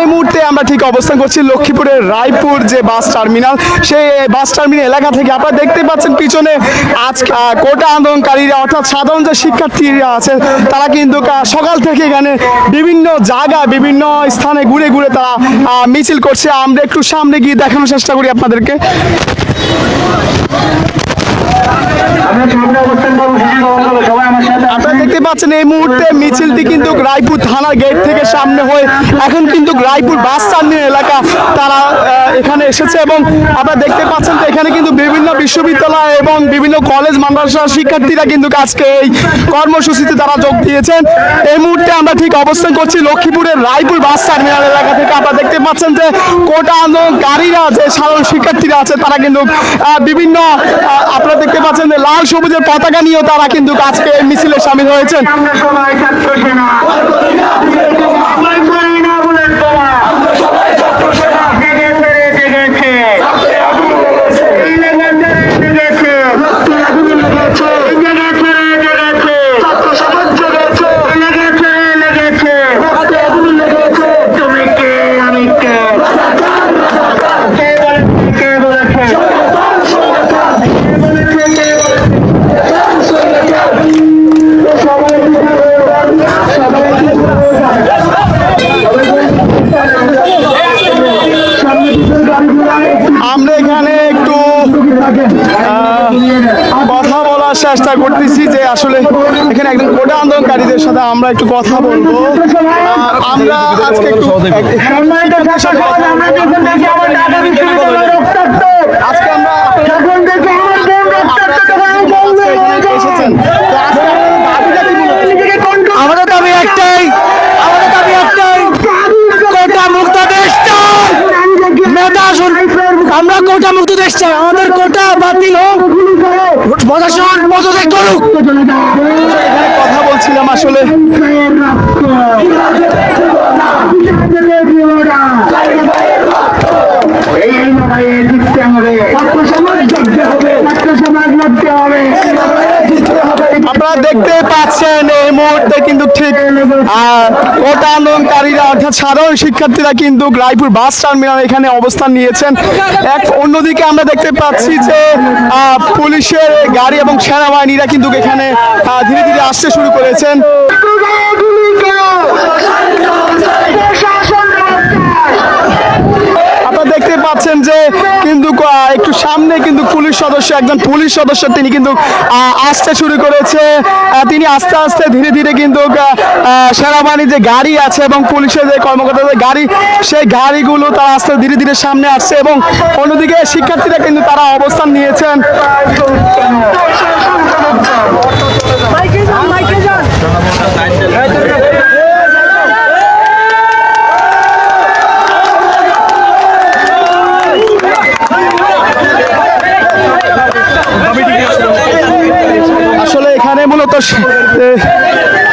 এই মুহূর্তে আমরা ঠিক অবস্থান করছি লক্ষ্মীপুরের রায়পুর যে বাস টার্মিনাল, সেই বাস টার্মিনাল এলাকা থেকে। আপনারা দেখতে পাচ্ছেন পিছনে আজ কোটা আন্দোলনকারীরা অর্থাৎ সাধারণ যে শিক্ষার্থীরা আছে তারা কিন্তু সকাল থেকে এখানে বিভিন্ন জায়গায় বিভিন্ন স্থানে ঘুরে ঘুরে তারা মিছিল করছে। আমরা একটু সামনে গিয়ে দেখানোর চেষ্টা করি আপনাদেরকে। আপনারা দেখতে পাচ্ছেন এই মুহূর্তে মিছিলটি কিন্তু রায়পুর থানার গেট থেকে সামনে হয়ে এখন কিন্তু রায়পুর বাস টার্মিনাল এলাকা তারা এখানে এসেছে। এবং আপনারা দেখতে পাচ্ছেন তো এখানে কিন্তু বিভিন্ন বিশ্ববিদ্যালয় এবং বিভিন্ন কলেজ মাদ্রাসার শিক্ষার্থীরা কিন্তু আজকে এই কর্মসূচিতে তারা যোগ দিয়েছেন। এই মুহূর্তে আমরা ঠিক অবস্থান করছি লক্ষ্মীপুরের রায়পুর বাস টার্মিনাল এলাকা থেকে। আপনারা দেখতে পাচ্ছেন যে কোটা আন্দোলনকারীরা যে সাধারণ শিক্ষার্থীরা আছে তারা কিন্তু বিভিন্ন আপনারা দেখতে পাচ্ছেন যে লাল সবুজের পতাকা নিয়েও তারা কিন্তু আজকে মিছিলে শামিল হয়েছেন। আমরা এখানে একটু কথা বলার চেষ্টা করতেছি যে আসলে এখানে একদম কোটা আন্দোলনকারীদের সাথে আমরা একটু কথা বলবো। আমরা আজকে একটু আজকে আমরা এসেছেন আমাদের দাবি একটাই, কোটা মুক্ত দেশ চাই। মেধা আসুন, আমরা কোটা মুক্ত দেশ চাই। আমাদের কোটা বাতিল হোক, প্রশাসন পদত্যাগ করুক। কথা বলছিলাম আসলে আপনারা দেখতে পাচ্ছেন এই মুহূর্তে কিন্তু ঠিক কোটা আন্দোলনকারীরা অর্থাৎ সাধারণ শিক্ষার্থীরা কিন্তু রায়পুর বাস টার্মিনাল এখানে অবস্থান নিয়েছেন। অন্যদিকে আমরা দেখতে পাচ্ছি যে পুলিশের গাড়ি এবং সেনাবাহিনীরা কিন্তু এখানে ধীরে ধীরে আসতে শুরু করেছেন। আপনারা দেখতে পাচ্ছেন যে কিন্তু একটু সামনে কিন্তু একজন পুলিশ সদস্য তিনি কিন্তু আসতে শুরু করেছে। তিনি আস্তে আস্তে ধীরে ধীরে কিন্তু সেনাবাহিনীর যে গাড়ি আছে এবং পুলিশের যে কর্মকর্তাদের গাড়ি, সেই গাড়িগুলো তারা আস্তে ধীরে ধীরে সামনে আসছে এবং অন্যদিকে শিক্ষার্থীরা কিন্তু তারা অবস্থান নিয়েছেন। আসলে এখানে মূলত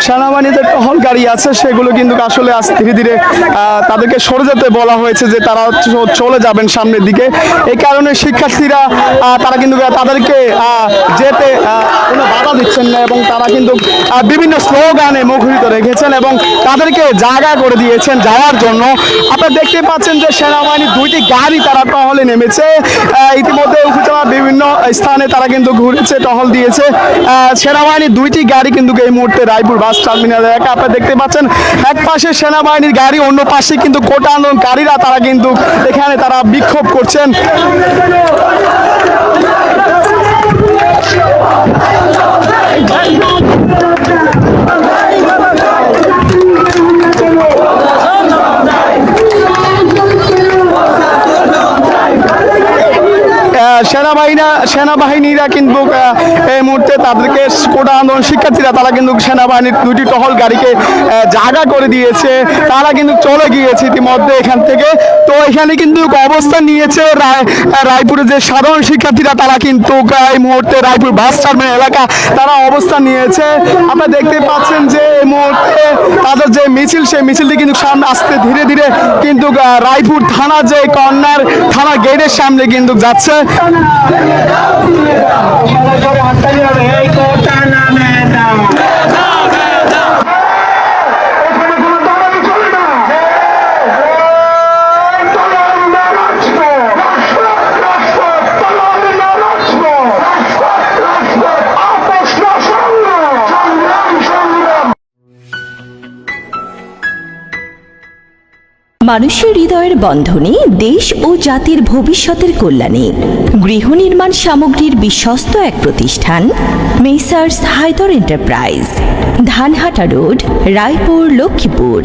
সেনাবাহিনীদের টহল গাড়ি আছে, সেগুলো কিন্তু আসলে আজ ধীরে ধীরে তাদেরকে সরে যেতে বলা হয়েছে যে তারা চলে যাবেন সামনের দিকে। এই কারণে শিক্ষার্থীরা তারা কিন্তু তাদেরকে যেতে কোনো বাধা দিচ্ছেন না এবং তারা কিন্তু বিভিন্ন স্লোগানে মুখরিত রেখেছেন এবং তাদেরকে জায়গা করে দিয়েছেন যাওয়ার জন্য। আপনারা দেখতে পাচ্ছেন যে সেনাবাহিনীর দুইটি গাড়ি তারা টহলে নেমেছে। ইতিমধ্যে উপজেলার বিভিন্ন স্থানে তারা কিন্তু ঘুরেছে, টহল দিয়েছে। সেনাবাহিনীর দুইটি গাড়ি কিন্তু এই মুহূর্তে রায়পুর বাস টার্মিনাল এলাকা। আপনারা দেখতে পাচ্ছেন এক পাশে সেনাবাহিনীর গাড়ি, অন্য পাশে কিন্তু কোটা আন্দোলনকারীরা তারা কিন্তু এখানে তারা বিক্ষোভ করছেন। সেনাবাহিনীরা কিন্তু এই মুহূর্তে তাদেরকে কোটা আন্দোলন শিক্ষার্থীরা তারা কিন্তু সেনাবাহিনীর দুটি টহল গাড়িকে জায়গা করে দিয়েছে, তারা কিন্তু চলে গিয়েছে ইতিমধ্যে এখান থেকে। তো এখানে কিন্তু অবস্থান নিয়েছে রায়পুরের যে সাধারণ শিক্ষার্থীরা তারা কিন্তু এই মুহূর্তে রায়পুর বাস টার্মিনাল এলাকা তারা অবস্থান নিয়েছে। আপনারা দেখতে পাচ্ছেন যে এই মুহূর্তে তাদের যে মিছিল, সেই মিছিলটি কিন্তু সামনে আসতে ধীরে ধীরে কিন্তু রায়পুর থানা যে কর্নার থানা গেটের সামনে কিন্তু যাচ্ছে। মানুষের হৃদয়ের বন্ধনে দেশ ও জাতির ভবিষ্যতের কল্যাণে গৃহ নির্মাণ সামগ্রীর বিশ্বস্ত এক প্রতিষ্ঠান Messrs Haidar enterprise, Dhanhata road, Raipur, Lakshmipur.